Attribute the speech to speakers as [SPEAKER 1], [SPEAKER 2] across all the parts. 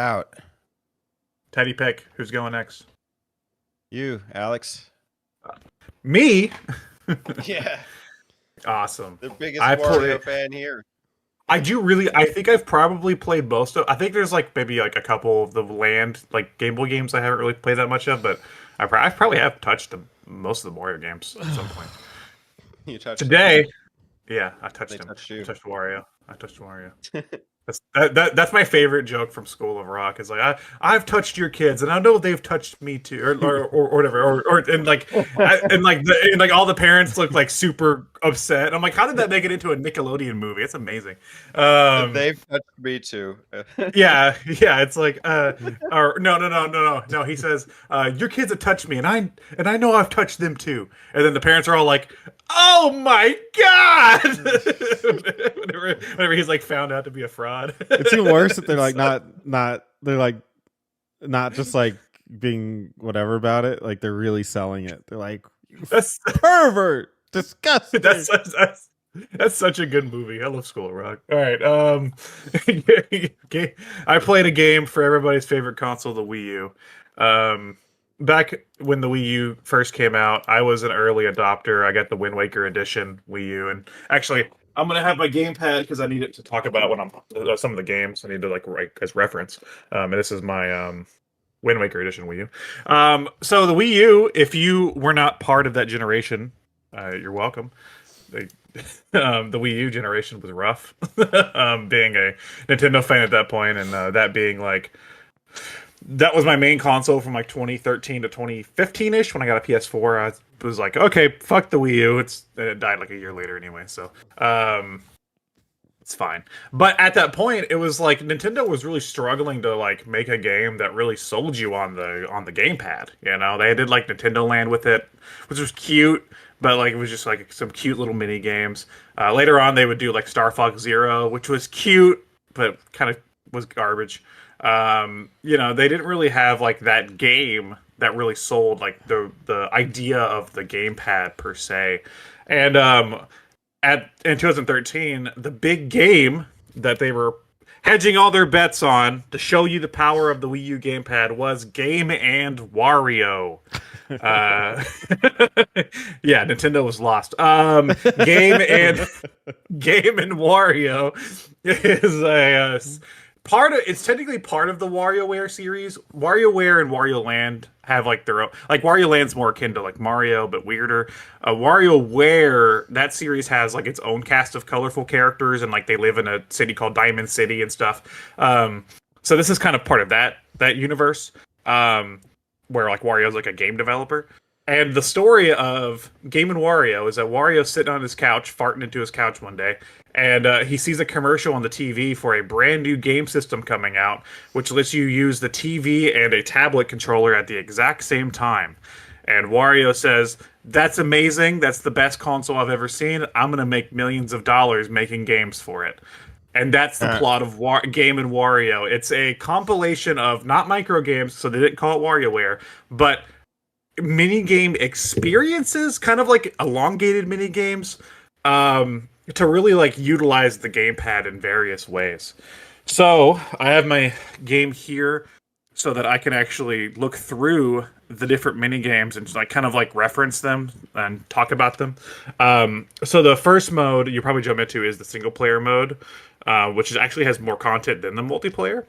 [SPEAKER 1] Out.
[SPEAKER 2] Teddy pick. Who's going next?
[SPEAKER 1] You, Alex.
[SPEAKER 2] Me?
[SPEAKER 1] Yeah,
[SPEAKER 2] Awesome.
[SPEAKER 1] the biggest
[SPEAKER 2] I play.
[SPEAKER 1] Wario fan here.
[SPEAKER 2] I do really. I think I've probably played most of. I think there's like maybe like a couple of the land like Game Boy games I haven't really played that much of, but I probably have touched most of the Mario games at some point.
[SPEAKER 1] You touched them.
[SPEAKER 2] Today, yeah, I touched
[SPEAKER 1] They
[SPEAKER 2] him.
[SPEAKER 1] touched
[SPEAKER 2] I
[SPEAKER 1] you.
[SPEAKER 2] touched Wario. I touched Wario. That's my favorite joke from School of Rock. Is like I've touched your kids, and I know they've touched me too, or whatever, or and like and like all the parents look like super upset. I'm like, how did that make it into a Nickelodeon movie? It's amazing. Um,
[SPEAKER 1] They've touched me too.
[SPEAKER 2] yeah, it's like or no. He says, your kids have touched me, and I know I've touched them too. And then the parents are all like, oh my god! whenever he's like found out to be a fraud.
[SPEAKER 3] It's even worse that they're like not they're like not just like being whatever about it. Like they're really selling it. They're like,
[SPEAKER 2] That's
[SPEAKER 3] pervert, disgusting.
[SPEAKER 2] that's such a good movie. I love School of Rock. All right, I played a game for everybody's favorite console, the Wii U. Back when the Wii U first came out, I was an early adopter. I got the Wind Waker edition Wii U, and actually, I'm gonna have my gamepad because I need it to talk about when I'm some of the games. I need to like write as reference. And this is my Wind Waker edition Wii U. So the Wii U, if you were not part of that generation, you're welcome. They, the Wii U generation was rough. Being a Nintendo fan at that point, and that being like that was my main console from like 2013 to 2015 ish. When I got a PS4, I was like, okay, fuck the Wii U. It died like a year later anyway, so it's fine. But at that point, it was like Nintendo was really struggling to like make a game that really sold you on the gamepad. You know, they did like Nintendo Land with it, which was cute, but like it was just like some cute little mini games. Later on, they would do like Star Fox Zero, which was cute, but kind of was garbage. You know, they didn't really have like that game that really sold like the idea of the gamepad per se. And in 2013, the big game that they were hedging all their bets on to show you the power of the Wii U gamepad was Game and Wario. Yeah, Nintendo was lost. Game and Game and Wario is a it's technically part of the WarioWare series. WarioWare and Wario Land have like their own, like Wario Land's more akin to like Mario but weirder. WarioWare, that series has like its own cast of colorful characters, and like they live in a city called Diamond City and stuff. So this is kind of part of that universe, where like Wario's like a game developer. And the story of Game and Wario is that Wario's sitting on his couch, farting into his couch one day, and he sees a commercial on the TV for a brand new game system coming out, which lets you use the TV and a tablet controller at the exact same time. And Wario says, "That's amazing. That's the best console I've ever seen. I'm going to make millions of dollars making games for it." And that's the plot of Game and Wario. It's a compilation of not micro games, so they didn't call it WarioWare, but mini game experiences, kind of like elongated mini games, to really like utilize the gamepad in various ways. So I have my game here so that I can actually look through the different mini games and like kind of like reference them and talk about them. So the first mode you probably jump into is the single player mode, which actually has more content than the multiplayer.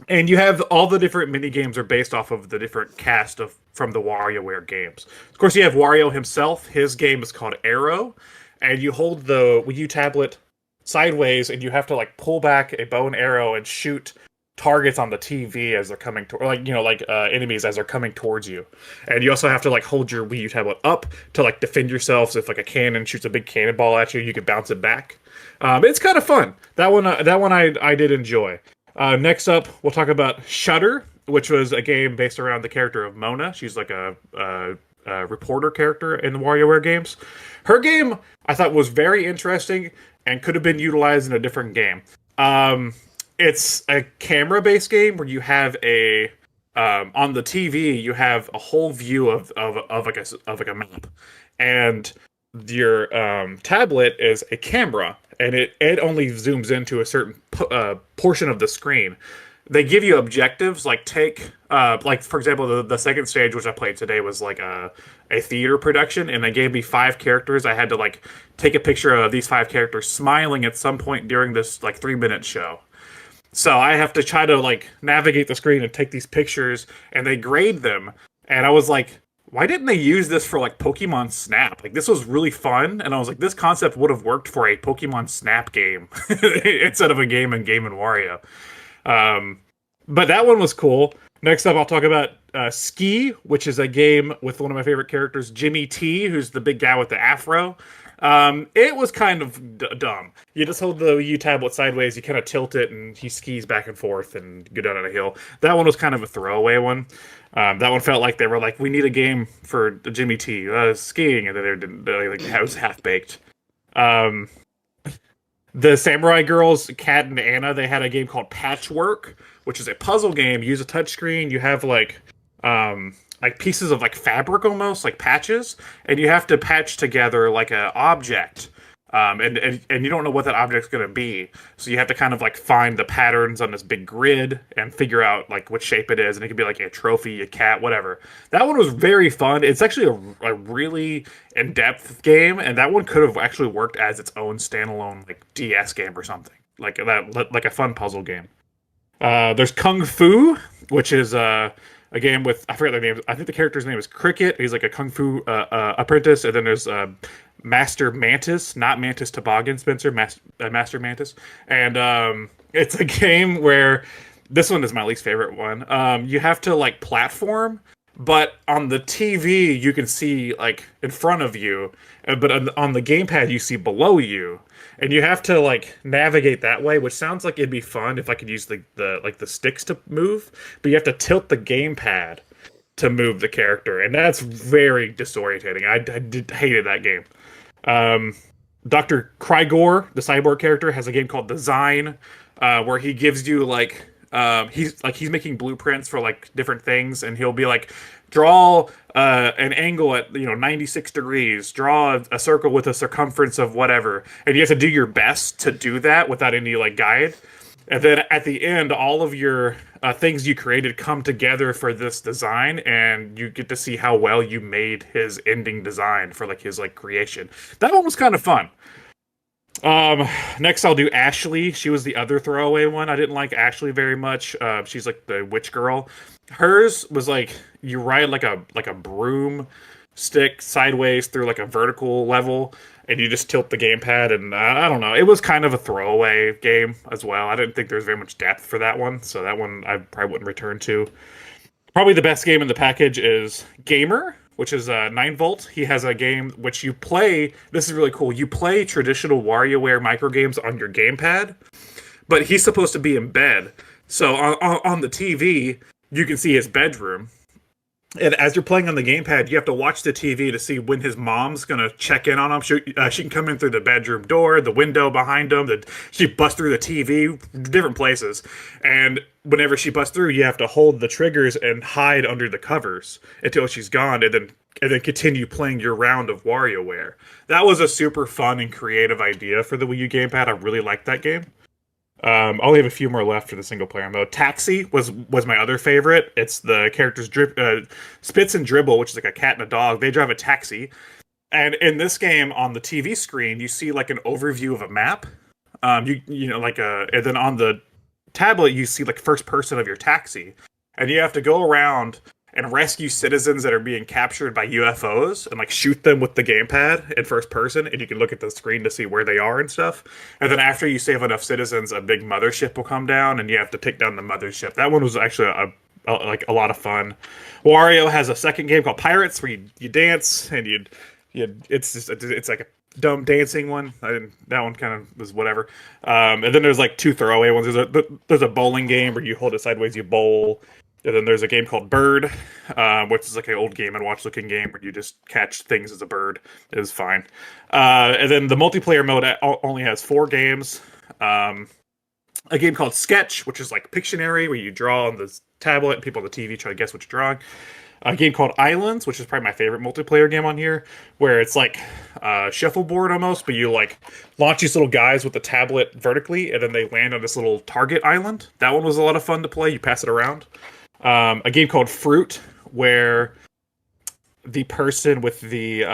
[SPEAKER 2] And you have all the different mini games are based off of the different cast from the WarioWare games. Of course, you have Wario himself. His game is called Arrow, and you hold the Wii U tablet sideways, and you have to like pull back a bow and arrow and shoot targets on the TV as they're coming to, like enemies as they're coming towards you. And you also have to like hold your Wii U tablet up to like defend yourself. So if like a cannon shoots a big cannonball at you, you can bounce it back. It's kind of fun. That one I did enjoy. Next up, we'll talk about Shudder, which was a game based around the character of Mona. She's like a reporter character in the WarioWare games. Her game, I thought, was very interesting and could have been utilized in a different game. It's a camera-based game where you have on the TV, you have a whole view of like a map, and your tablet is a camera, and it only zooms into a certain portion of the screen. They give you objectives, like like for example, the second stage which I played today was like a theater production, and they gave me 5 characters. I had to like take a picture of these 5 characters smiling at some point during this like 3-minute show. So I have to try to like navigate the screen and take these pictures, and they grade them. And I was like, why didn't they use this for like Pokemon Snap? Like this was really fun, and I was like, this concept would have worked for a Pokemon Snap game instead of a game in Wario. But that one was cool. Next up, I'll talk about Ski, which is a game with one of my favorite characters, Jimmy T, who's the big guy with the afro. It was kind of dumb. You just hold the U tablet sideways, you kind of tilt it, and he skis back and forth and go down on a hill. That one was kind of a throwaway one. That one felt like they were like, we need a game for Jimmy T skiing, and then it was half baked. The Samurai Girls, Kat and Anna, they had a game called Patchwork, which is a puzzle game. You use a touchscreen. You have like pieces of like fabric almost, like patches, and you have to patch together like an object. And you don't know what that object's going to be. So you have to kind of like find the patterns on this big grid and figure out like what shape it is. And it could be like a trophy, a cat, whatever. That one was very fun. It's actually a really in-depth game. And that one could have actually worked as its own standalone like DS game or something. Like a fun puzzle game. There's Kung Fu, which is a game with, I forget their names. I think the character's name is Cricket. He's like a Kung Fu apprentice. And then there's Master Mantis, not Mantis Toboggan, Spencer, Master Mantis. And it's a game where, this one is my least favorite one. You have to like platform, but on the TV you can see like in front of you, but on the gamepad you see below you. And you have to like navigate that way, which sounds like it'd be fun if I could use the sticks to move, but you have to tilt the gamepad to move the character, and that's very disorientating. I hated that game. Dr. Krygor, the cyborg character, has a game called Design, where he gives you like he's making blueprints for like different things, and he'll be like, draw an angle at 96 degrees, draw a circle with a circumference of whatever, and you have to do your best to do that without any like guide. And then at the end, all of your things you created come together for this design, and you get to see how well you made his ending design for like his like creation. That one was kind of fun. Next I'll do Ashley. She was the other throwaway one. I didn't like Ashley very much. She's like the witch girl. Hers was like, you ride like a broom stick sideways through like a vertical level, and you just tilt the gamepad, and I don't know. It was kind of a throwaway game as well. I didn't think there was very much depth for that one, so that one I probably wouldn't return to. Probably the best game in the package is Gamer, which is 9volt. He has a game which you play. This is really cool. You play traditional WarioWare microgames on your gamepad, but he's supposed to be in bed. So on the TV, you can see his bedroom. And as you're playing on the gamepad, you have to watch the TV to see when his mom's going to check in on him. She can come in through the bedroom door, the window behind him. She busts through the TV, different places. And whenever she busts through, you have to hold the triggers and hide under the covers until she's gone, and then continue playing your round of WarioWare. That was a super fun and creative idea for the Wii U gamepad. I really liked that game. I only have a few more left for the single player mode. Taxi was my other favorite. It's the characters Spitz and Dribble, which is like a cat and a dog. They drive a taxi, and in this game on the TV screen you see like an overview of a map. And then on the tablet you see like first person of your taxi, and you have to go around and rescue citizens that are being captured by UFOs and like shoot them with the gamepad in first person, and you can look at the screen to see where they are and stuff. And then after you save enough citizens, a big mothership will come down and you have to take down the mothership. That one was actually a lot of fun. Wario has a second game called Pirates where you dance, and it's like a dumb dancing one. That one kind of was whatever. And then there's like 2 throwaway ones. There's a bowling game where you hold it sideways, you bowl. And then there's a game called Bird, which is like an old Game & Watch looking game where you just catch things as a bird. It is fine. And then the multiplayer mode only has 4 games. A game called Sketch, which is like Pictionary, where you draw on the tablet and people on the TV try to guess what you're drawing. a game called Islands, which is probably my favorite multiplayer game on here, where it's like shuffleboard almost, but you like launch these little guys with the tablet vertically, and then they land on this little target island. That one was a lot of fun to play. You pass it around. A game called Fruit, where the person with the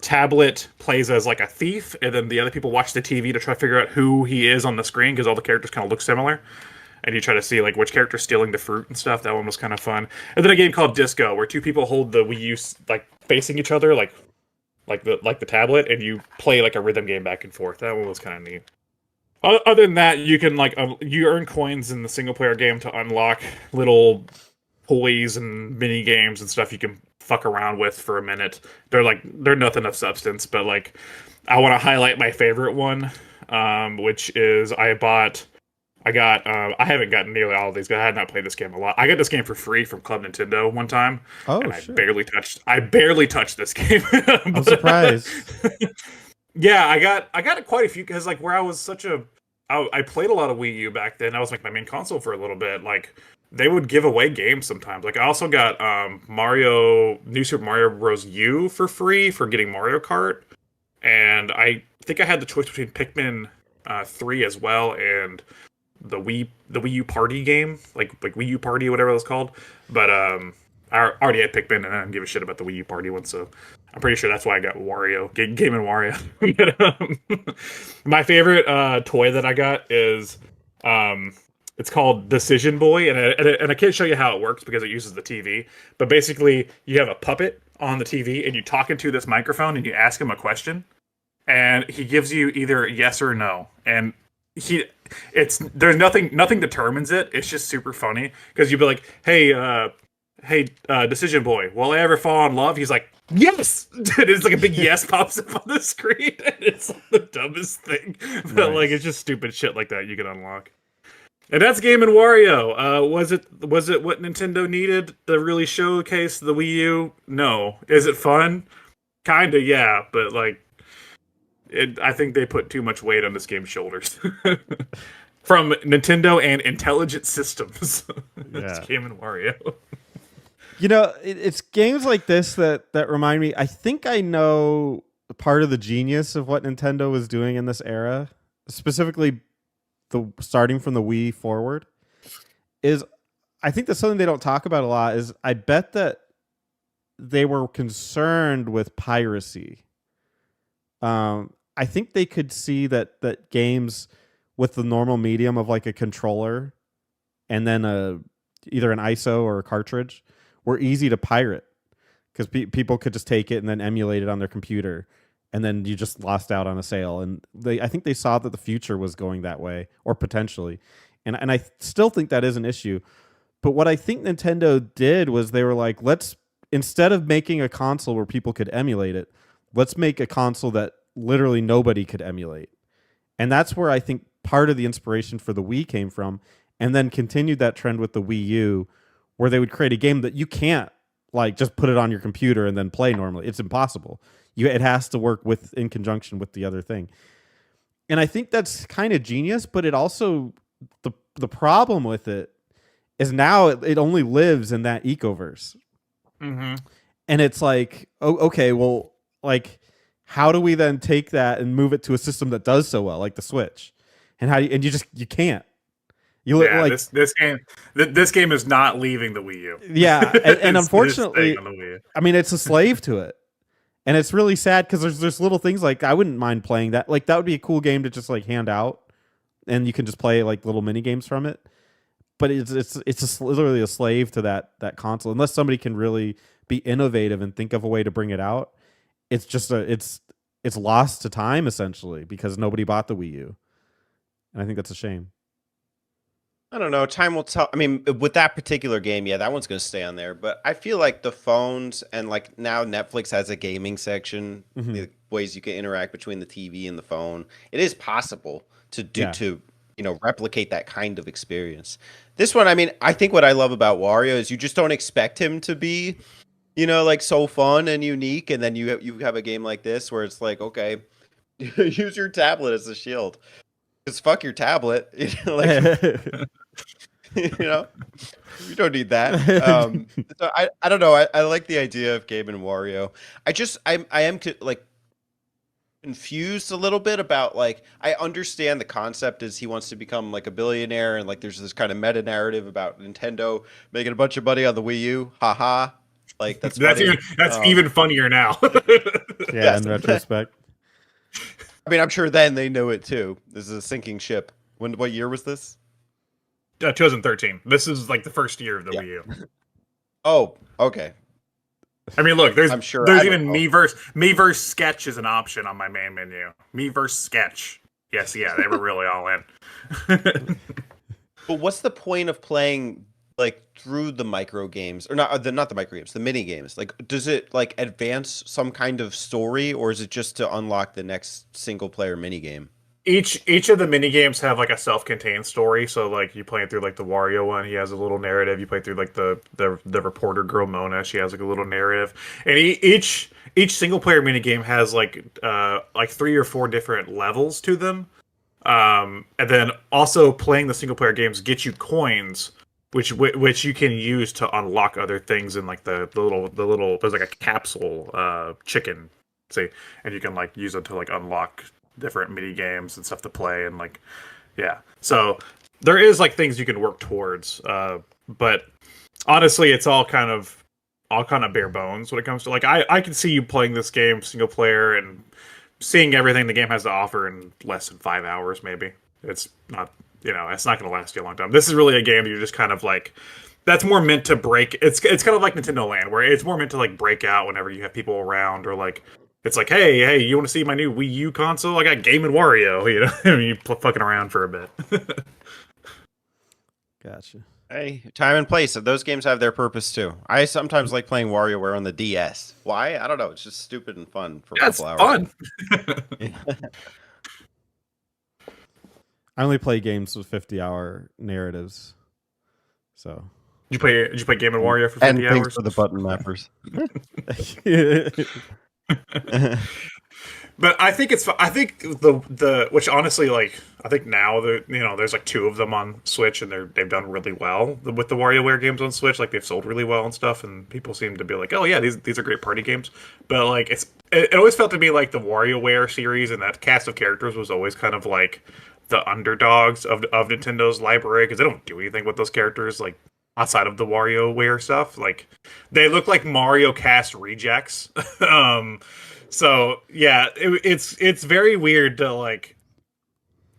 [SPEAKER 2] tablet plays as like a thief, and then the other people watch the TV to try to figure out who he is on the screen because all the characters kind of look similar. And you try to see like which character's stealing the fruit and stuff. That one was kind of fun. And then a game called Disco, where two people hold the Wii U like facing each other, like the tablet, and you play like a rhythm game back and forth. That one was kind of neat. Other than that, you can like you earn coins in the single player game to unlock little toys and mini games and stuff you can fuck around with for a minute. They're nothing of substance, but like I want to highlight my favorite one, which is I haven't gotten nearly all of these, but I had not played this game a lot. I got this game for free from Club Nintendo one time, and I barely touched this game.
[SPEAKER 3] I'm surprised.
[SPEAKER 2] Yeah, I got quite a few because like where I was I played a lot of Wii U back then. That was like my main console for a little bit. Like they would give away games sometimes. Like I also got New Super Mario Bros. U for free for getting Mario Kart, and I think I had the choice between Pikmin 3 as well and the Wii U Party game, like Wii U Party or whatever it was called. But I already had Pikmin, and I didn't give a shit about the Wii U Party one, so I'm pretty sure that's why I got Wario, Game and Wario. But, my favorite toy that I got is it's called Decision Boy, and I can't show you how it works because it uses the TV. But basically, you have a puppet on the TV, and you talk into this microphone, and you ask him a question, and he gives you either yes or no, and there's nothing determines it. It's just super funny because you'd be like, hey, Decision Boy, will I ever fall in love? He's like, yes. And it's like a big yes pops up on the screen, and it's like the dumbest thing, but like it's just stupid shit like that you can unlock. And that's Game and Wario. Was it what Nintendo needed to really showcase the Wii U? No. Is it fun? Kinda, yeah, but like I think they put too much weight on this game's shoulders. From Nintendo and Intelligent Systems. That's Game and Wario.
[SPEAKER 3] You know, it's games like this that remind me. I think I know part of the genius of what Nintendo was doing in this era, specifically starting from the Wii forward, is I think that's something they don't talk about a lot. Is I bet that they were concerned with piracy. I think they could see that games with the normal medium of like a controller and then either an ISO or a cartridge were easy to pirate because people could just take it and then emulate it on their computer, and then you just lost out on a sale. And I think they saw that the future was going that way, or potentially, and I still think that is an issue. But what I think Nintendo did was they were like, instead of making a console where people could emulate it, let's make a console that literally nobody could emulate. And that's where I think part of the inspiration for the Wii came from, and then continued that trend with the Wii U, where they would create a game that you can't like just put it on your computer and then play normally. It's impossible. It has to work in conjunction with the other thing. And I think that's kind of genius, but it also, the problem with it is now it only lives in that ecoverse.
[SPEAKER 2] Mm-hmm.
[SPEAKER 3] And it's like, okay, well, like, how do we then take that and move it to a system that does so well, like the Switch? And you can't.
[SPEAKER 2] This game is not leaving the Wii U.
[SPEAKER 3] Yeah, and unfortunately, I mean, it's a slave to it, and it's really sad because there's little things like I wouldn't mind playing that. Like that would be a cool game to just like hand out, and you can just play like little mini games from it. But it's literally a slave to that console. Unless somebody can really be innovative and think of a way to bring it out, it's just it's lost to time essentially because nobody bought the Wii U, and I think that's a shame.
[SPEAKER 1] I don't know. Time will tell. I mean, with that particular game, yeah, that one's going to stay on there. But I feel like the phones and like now Netflix has a gaming section, the ways you can interact between the TV and the phone. It is possible to replicate that kind of experience. This one, I mean, I think what I love about Wario is you just don't expect him to be, like so fun and unique. And then you have a game like this where it's like, okay, use your tablet as a shield. Because fuck your tablet. You know, you don't need that. So I don't know. I like the idea of Game and Wario. I am like confused a little bit about like I understand the concept is he wants to become like a billionaire and like there's this kind of meta narrative about Nintendo making a bunch of money on the Wii U. Haha. Like that's funny.
[SPEAKER 2] That's even funnier now.
[SPEAKER 3] Yeah,
[SPEAKER 1] Yes.
[SPEAKER 3] in retrospect.
[SPEAKER 1] I mean, I'm sure then they knew it too. This is a sinking ship. What year was this?
[SPEAKER 2] 2013. This is like the first year of the Wii U.
[SPEAKER 1] Oh, okay.
[SPEAKER 2] I mean, look,
[SPEAKER 1] I'm sure
[SPEAKER 2] there's
[SPEAKER 1] I don't
[SPEAKER 2] even
[SPEAKER 1] know.
[SPEAKER 2] Miiverse Sketch is an option on my main menu. Miiverse Sketch. Yes, yeah, they were really all in.
[SPEAKER 1] But what's the point of playing like through the micro games or not the micro games, the mini games? Like, does it like advance some kind of story, or is it just to unlock the next single player mini game?
[SPEAKER 2] Each of the mini games have like a self-contained story. So like you play through like the Wario one, he has a little narrative. You play through like the reporter girl Mona, she has like a little narrative. And each single player mini game has like 3 or 4 different levels to them. And then also playing the single player games get you coins, which you can use to unlock other things in like the little there's like a capsule chicken, say, and you can like use it to like unlock different mini games and stuff to play, and like so there is like things you can work towards, but honestly it's all kind of bare bones when it comes to like I can see you playing this game single player and seeing everything the game has to offer in less than 5 hours. Maybe it's not, it's not going to last you a long time. This is really a game that you're just kind of like, that's more meant to break. It's kind of like Nintendo Land, where it's more meant to like break out whenever you have people around, or like it's like, hey, you want to see my new Wii U console? I got Game and Wario, I mean, you fucking around for a bit.
[SPEAKER 3] Gotcha.
[SPEAKER 1] Hey, time and place. Those games have their purpose too. I sometimes like playing WarioWare on the DS. Why? I don't know. It's just stupid and fun for a
[SPEAKER 2] That's
[SPEAKER 1] couple hours.
[SPEAKER 2] fun.
[SPEAKER 3] I only play games with 50-hour narratives. So.
[SPEAKER 2] Did you play Game and Wario for 50
[SPEAKER 1] And
[SPEAKER 2] hours?
[SPEAKER 1] thanks for the button mappers.
[SPEAKER 2] But I think the which honestly, like, I think now there's like 2 of them on Switch, and they've done really well with the WarioWare games on Switch. Like they've sold really well and stuff, and people seem to be like, oh yeah, these are great party games. But like it always felt to me like the WarioWare series and that cast of characters was always kind of like the underdogs of Nintendo's library, because they don't do anything with those characters like outside of the WarioWare stuff. Like they look like Mario Cast rejects. So yeah, it's very weird to like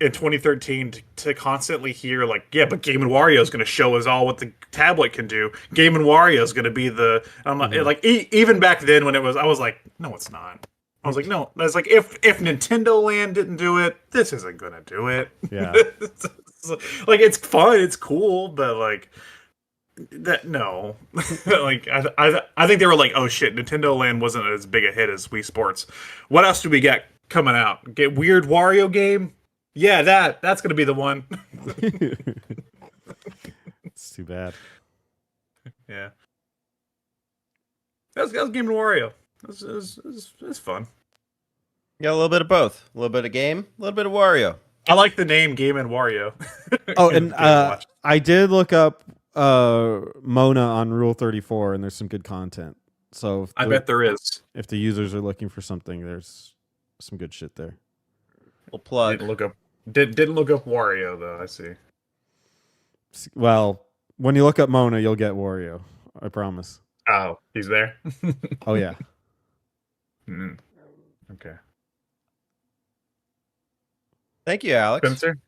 [SPEAKER 2] in 2013 to constantly hear like, yeah, but Game and Wario is going to show us all what the tablet can do. Game and Wario is going to be the like even back then when it was, I was like, no, it's not. I was like, no. I was like, if Nintendo Land didn't do it, this isn't going to do it.
[SPEAKER 3] Yeah.
[SPEAKER 2] Like it's fun, it's cool, but like. That no, like I think they were like, oh shit, Nintendo Land wasn't as big a hit as Wii Sports. What else do we got coming out? Get weird Wario game? Yeah, that's gonna be the one.
[SPEAKER 3] It's too bad.
[SPEAKER 2] Yeah, that was Game and Wario. It was fun.
[SPEAKER 1] Yeah, a little bit of both. A little bit of game, a little bit of Wario.
[SPEAKER 2] I like the name Game and Wario.
[SPEAKER 3] Oh, and I did look up Mona on Rule 34, and there's some good content. So
[SPEAKER 2] I bet there is.
[SPEAKER 3] If the users are looking for something, there's some good shit there.
[SPEAKER 1] We'll plug.
[SPEAKER 2] Didn't look up Wario though. I see.
[SPEAKER 3] Well, when you look up Mona, you'll get Wario. I promise.
[SPEAKER 2] Oh, he's there.
[SPEAKER 3] Oh yeah.
[SPEAKER 2] Okay.
[SPEAKER 1] Thank you, Alex.
[SPEAKER 2] Spencer,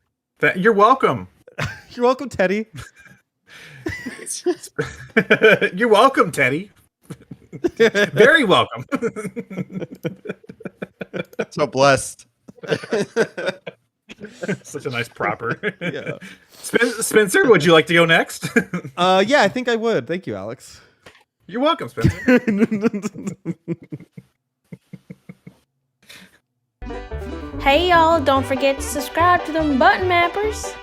[SPEAKER 2] you're welcome.
[SPEAKER 3] You're welcome, Teddy.
[SPEAKER 2] You're welcome, Teddy. Very welcome.
[SPEAKER 1] So blessed.
[SPEAKER 3] Such a nice proper.
[SPEAKER 2] Yeah. Spencer, would you like to go next?
[SPEAKER 3] Yeah, I think I would. Thank you, Alex.
[SPEAKER 2] You're welcome, Spencer.
[SPEAKER 4] Hey y'all, don't forget to subscribe to them button mappers.